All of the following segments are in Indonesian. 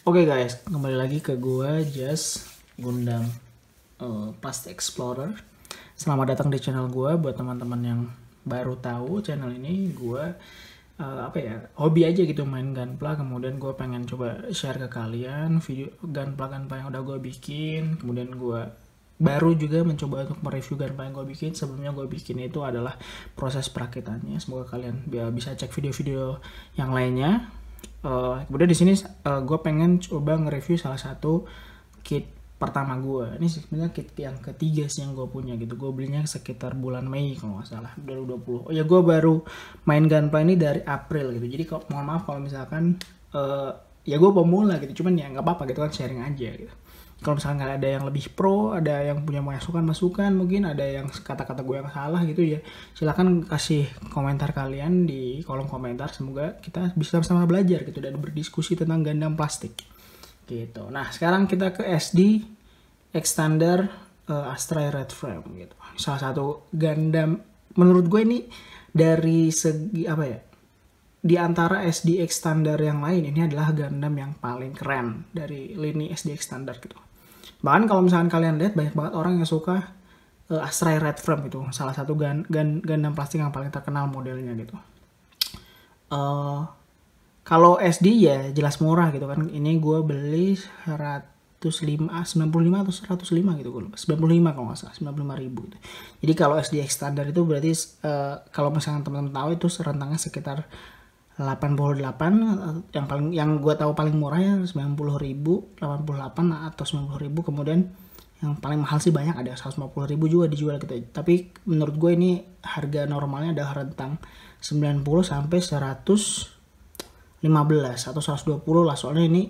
Oke guys, kembali lagi ke gua Jas Gundam Past Explorer. Selamat datang di channel gua. Buat teman-teman yang baru tahu channel ini, gua hobi aja gitu main Gunpla. Kemudian gua pengen coba share ke kalian video Gunpla yang udah gua bikin. Kemudian gua baru juga mencoba untuk mereview Gunpla yang gue bikin. Sebelumnya gue bikin itu adalah proses perakitannya. Semoga kalian bisa cek video-video yang lainnya. Kemudian di sini gue pengen coba nge-review salah satu kit pertama gue. Ini sebenarnya kit yang ketiga sih yang gue punya gitu. Gue belinya sekitar bulan Mei kalau nggak salah 2020. Oh ya, gue baru main Gunpla ini dari April gitu. Jadi mohon maaf kalau misalkan ya gue pemula gitu. Cuman ya nggak apa-apa gitu kan, sharing aja gitu. Kalau misalkan ada yang lebih pro, ada yang punya masukan, mungkin ada yang kata-kata gue yang salah gitu ya, silahkan kasih komentar kalian di kolom komentar. Semoga kita bisa sama-sama belajar gitu dan berdiskusi tentang Gundam plastik gitu. Nah sekarang kita ke SD Extender Astray Red Frame gitu. Salah satu Gundam menurut gue ini dari segi di antara SD Extender yang lain, ini adalah Gundam yang paling keren dari lini SD Extender gitu. Bahkan kalau misalkan kalian lihat, banyak banget orang yang suka Astray Red Frame itu. Salah satu Gundam plastik yang paling terkenal modelnya gitu. Kalau SD ya jelas murah gitu kan. Ini gue beli 95 atau 105 gitu gue lupa. 95 kalau nggak salah, 95 ribu gitu. Jadi kalau SD Extender itu berarti kalau misalkan teman-teman tahu itu rentangnya sekitar 88, yang gue tahu paling murah ya 90.000, 88 atau 90.000. Kemudian yang paling mahal sih banyak, ada 150.000 juga dijual gitu. Tapi menurut gue ini harga normalnya adalah rentang 90 sampai 115 atau 120 lah. Soalnya ini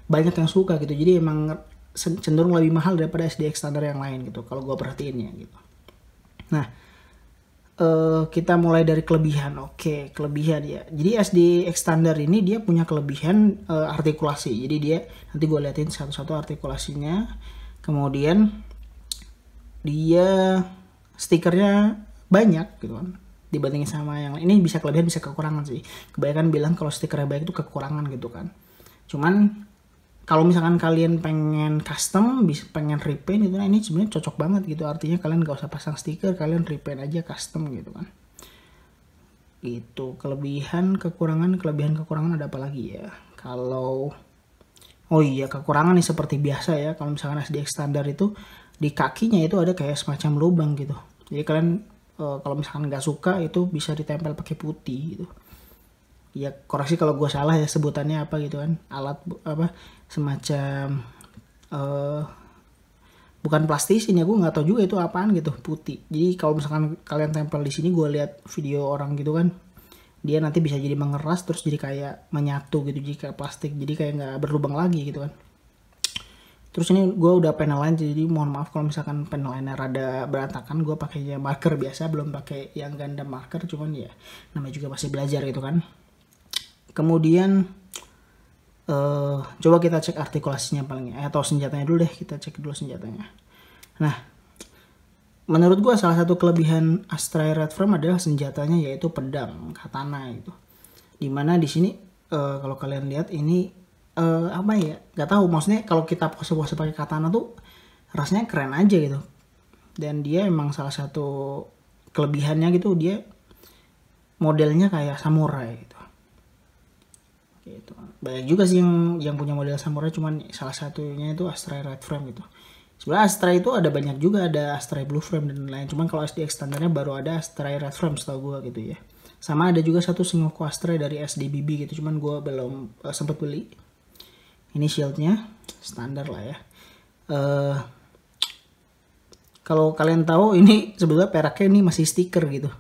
banyak yang suka gitu. Jadi emang cenderung lebih mahal daripada SD Extender yang lain gitu kalau gue perhatiin ya gitu. Nah, kita mulai dari kelebihan. Oke, kelebihan ya. Jadi SD Extender ini dia punya kelebihan artikulasi. Jadi dia, nanti gue liatin satu-satu artikulasinya. Kemudian dia stikernya banyak gitu kan, dibandingin sama yang lain. Ini bisa kelebihan bisa kekurangan sih. Kebanyakan bilang kalau stikernya banyak itu kekurangan gitu kan. Cuman kalau misalkan kalian pengen custom, pengen repaint itu, nah ini sebenarnya cocok banget gitu. Artinya kalian gak usah pasang stiker, kalian repaint aja custom gitu kan. Gitu. Kelebihan kekurangan ada apa lagi ya? Kalau oh iya, kekurangan nih seperti biasa ya. Kalau misalkan SD Extender itu di kakinya itu ada kayak semacam lubang gitu. Jadi kalian kalau misalkan nggak suka itu bisa ditempel pakai putih gitu. Ya koreksi kalau gue salah ya sebutannya apa gitu kan, alat semacam bukan plastisin ya, gue nggak tahu juga itu apaan gitu, putih. Jadi kalau misalkan kalian tempel di sini, gue lihat video orang gitu kan, dia nanti bisa jadi mengeras terus jadi kayak menyatu gitu, jadi kayak plastik, jadi kayak nggak berlubang lagi gitu kan. Terus ini gue udah panel line, jadi mohon maaf kalau misalkan panel line rada berantakan. Gue pakainya marker biasa, belum pakai yang Gundam marker, cuman ya namanya juga masih belajar gitu kan. Kemudian coba kita cek artikulasinya atau senjatanya dulu deh, kita cek dulu senjatanya. Nah, menurut gue salah satu kelebihan Astray Red Frame adalah senjatanya, yaitu pedang katana itu. Dimana di sini kalau kalian lihat ini nggak tahu, maksudnya kalau kita pose-pose pakai katana tuh rasanya keren aja gitu. Dan dia emang salah satu kelebihannya gitu, dia modelnya kayak samurai gitu. Gitu. Banyak juga sih yang punya model samurai, cuman salah satunya itu Astray Red Frame gitu. Sebenarnya Astray itu ada banyak juga, ada Astray Blue Frame dan lain. Cuman kalau SD Extendernya baru ada Astray Red Frame setahu gue gitu ya. Sama ada juga satu Sengoku Astray dari SDBB gitu, cuman gue belum sempet beli. Ini shieldnya standar lah ya. Kalau kalian tahu, ini sebetulnya peraknya ini masih stiker gitu.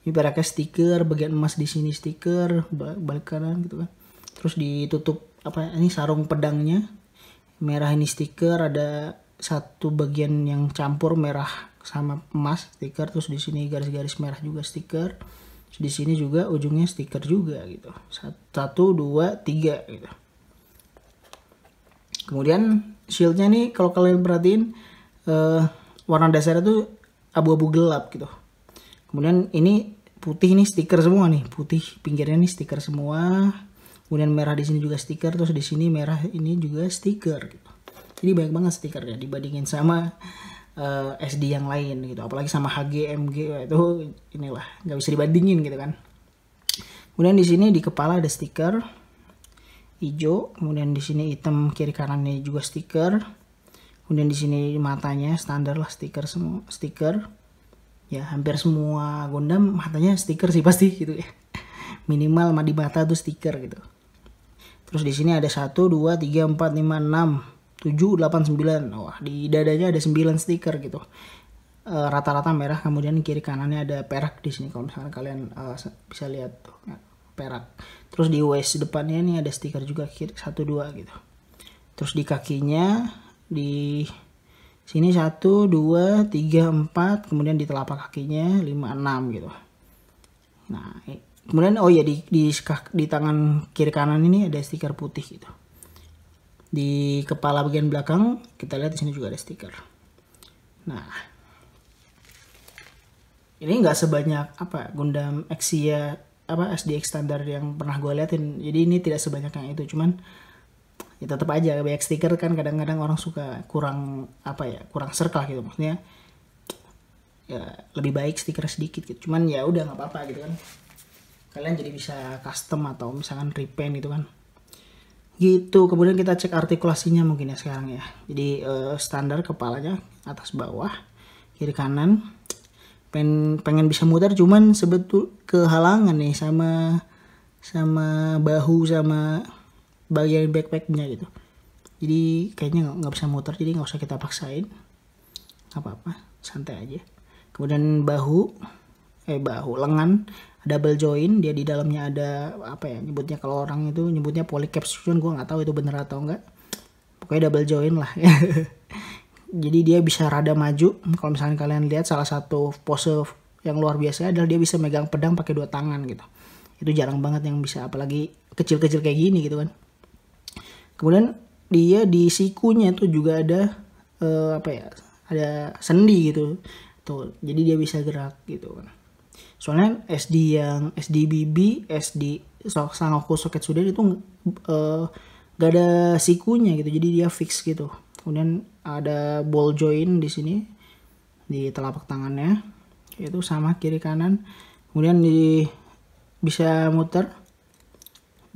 Ini peraknya stiker, bagian emas di sini stiker, balik kanan gitu kan. Terus ditutup ini sarung pedangnya merah, ini stiker, ada satu bagian yang campur merah sama emas stiker. Terus di sini garis-garis merah juga stiker. Terus di sini juga ujungnya stiker juga gitu. 1, 2, 3 gitu. Kemudian shieldnya nih kalau kalian perhatiin warna dasarnya tuh abu-abu gelap gitu. Kemudian ini putih, nih stiker semua nih, putih pinggirnya nih stiker semua. Kemudian merah di sini juga stiker, terus di sini merah ini juga stiker gitu. Jadi banyak banget stikernya dibandingin sama SD yang lain gitu. Apalagi sama HG, MG itu inilah nggak bisa dibandingin gitu kan. Kemudian di sini di kepala ada stiker hijau, kemudian di sini hitam kiri kanannya juga stiker. Kemudian di sini matanya standar lah stiker semua stiker. Ya hampir semua Gundam matanya stiker sih pasti gitu ya. Minimal di mata tuh stiker gitu. Terus di sini ada 1, 2, 3, 4, 5, 6, 7, 8, 9. Wah, di dadanya ada 9 stiker gitu. Rata-rata merah, kemudian kiri kanannya ada perak di sini kalau misalkan kalian bisa lihat tuh, ya, perak. Terus di waist depannya ini ada stiker juga 1, 2 gitu. Terus di kakinya di sini 1, 2, 3, 4, kemudian di telapak kakinya 5, 6 gitu. Nah, kemudian oh ya di tangan kiri kanan ini ada stiker putih gitu. Di kepala bagian belakang kita lihat di sini juga ada stiker. Nah, ini nggak sebanyak apa Gundam Exia apa SDX standar yang pernah gue liatin. Jadi ini tidak sebanyak yang itu, cuman ya tetap aja banyak stiker kan, kadang-kadang orang suka kurang apa ya, kurang serkah gitu, maksudnya ya lebih baik stiker sedikit gitu. Cuman ya udah nggak apa-apa gitu kan, kalian jadi bisa custom atau misalkan repaint gitu kan gitu. Kemudian kita cek artikulasinya mungkin ya sekarang ya. Jadi standar kepalanya atas bawah kiri kanan, pengen bisa muter cuman sebetul kehalangan nih sama bahu sama bagian backpacknya gitu. Jadi kayaknya nggak bisa muter, jadi nggak usah kita paksain, nggak apa-apa, santai aja. Kemudian bahu lengan double join, dia di dalamnya ada apa ya nyebutnya, kalau orang itu nyebutnya polycaps, cuman gue nggak tahu itu bener atau enggak, pokoknya double join lah. Jadi dia bisa rada maju. Kalau misalnya kalian lihat salah satu pose yang luar biasa adalah dia bisa megang pedang pakai 2 tangan gitu. Itu jarang banget yang bisa, apalagi kecil-kecil kayak gini gitu kan. Kemudian dia di sikunya tuh juga ada apa ya, ada sendi gitu tuh, jadi dia bisa gerak gitu kan. Soalnya SDBB, SD Sangoku Soketsuden itu gak ada sikunya gitu, jadi dia fix gitu. Kemudian ada ball joint di sini di telapak tangannya, itu sama kiri kanan. Kemudian bisa muter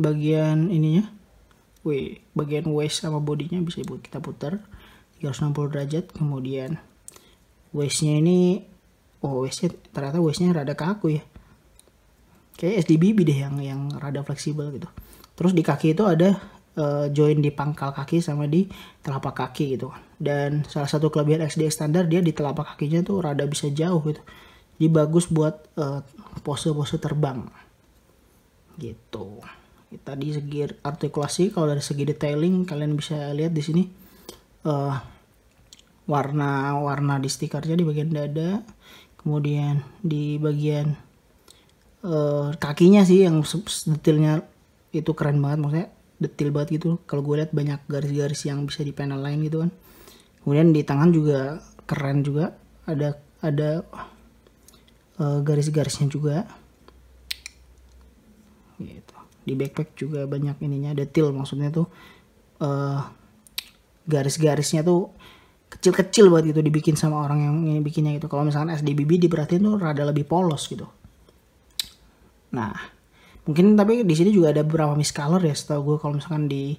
bagian ininya, bagian waist sama bodinya bisa kita putar 360 derajat. Kemudian waistnya ini ternyata waistnya rada kaku ya, kayak SDBB deh yang rada fleksibel gitu. Terus di kaki itu ada join di pangkal kaki sama di telapak kaki gitu. Dan salah satu kelebihan XDX standar, dia di telapak kakinya tuh rada bisa jauh gitu, jadi bagus buat pose-pose terbang gitu. Tadi segi artikulasi, kalau dari segi detailing kalian bisa lihat di sini warna di stikernya di bagian dada. Kemudian di bagian kakinya sih yang detailnya itu keren banget, maksudnya detail banget gitu. Kalau gue lihat banyak garis-garis yang bisa di panel lain gitu kan. Kemudian di tangan juga keren juga, ada garis-garisnya juga gitu. Di backpack juga banyak ininya, detail, maksudnya tuh garis-garisnya tuh kecil-kecil banget gitu, dibikin sama orang yang ini bikinnya gitu. Kalau misalkan SDBB diperhatiin tuh rada lebih polos gitu. Nah, mungkin tapi di sini juga ada beberapa miscolor ya setahu gue. Kalau misalkan di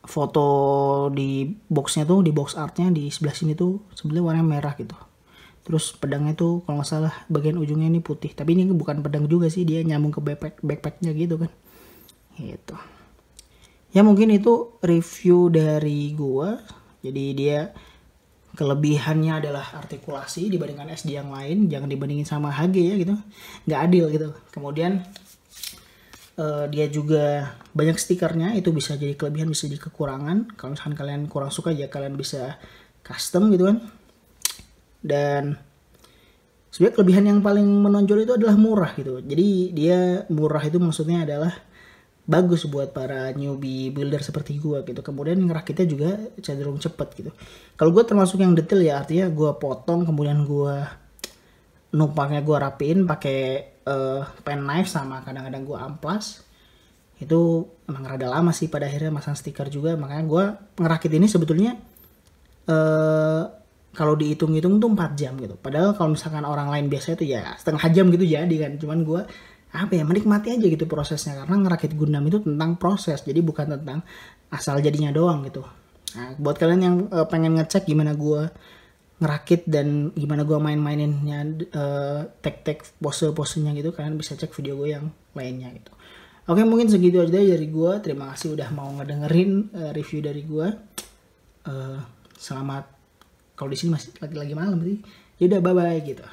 foto di boxnya tuh, di box artnya di sebelah sini tuh sebenarnya warnanya merah gitu. Terus pedangnya tuh kalau nggak salah bagian ujungnya ini putih. Tapi ini bukan pedang juga sih, dia nyambung ke backpacknya gitu kan. Gitu. Ya mungkin itu review dari gue. Jadi dia kelebihannya adalah artikulasi dibandingkan SD yang lain, jangan dibandingin sama HG ya gitu, nggak adil gitu. Kemudian dia juga banyak stikernya, itu bisa jadi kelebihan bisa jadi kekurangan. Kalau misalkan kalian kurang suka ya kalian bisa custom gitu kan. Dan sebenarnya kelebihan yang paling menonjol itu adalah murah gitu. Jadi dia murah itu maksudnya adalah bagus buat para newbie builder seperti gue gitu. Kemudian ngerakitnya juga cenderung cepet gitu. Kalau gue termasuk yang detail ya, artinya gue potong, kemudian gue numpangnya gue rapiin pakai pen knife, sama kadang-kadang gue amplas Itu emang rada lama sih pada akhirnya masang stiker juga. Makanya gue ngerakit ini sebetulnya kalau dihitung-hitung tuh 4 jam gitu. Padahal kalau misalkan orang lain biasa itu ya setengah jam gitu jadi kan. Cuman gue menikmati aja gitu prosesnya, karena ngerakit Gundam itu tentang proses, jadi bukan tentang asal jadinya doang gitu. Nah, buat kalian yang pengen ngecek gimana gue ngerakit dan gimana gue main-maininnya, tek-tek pose-posenya gitu, kalian bisa cek video gue yang lainnya gitu. Oke, mungkin segitu aja dari gue. Terima kasih udah mau ngedengerin review dari gue. Selamat, kalau di sini masih lagi malam berarti. Yaudah, bye bye gitu.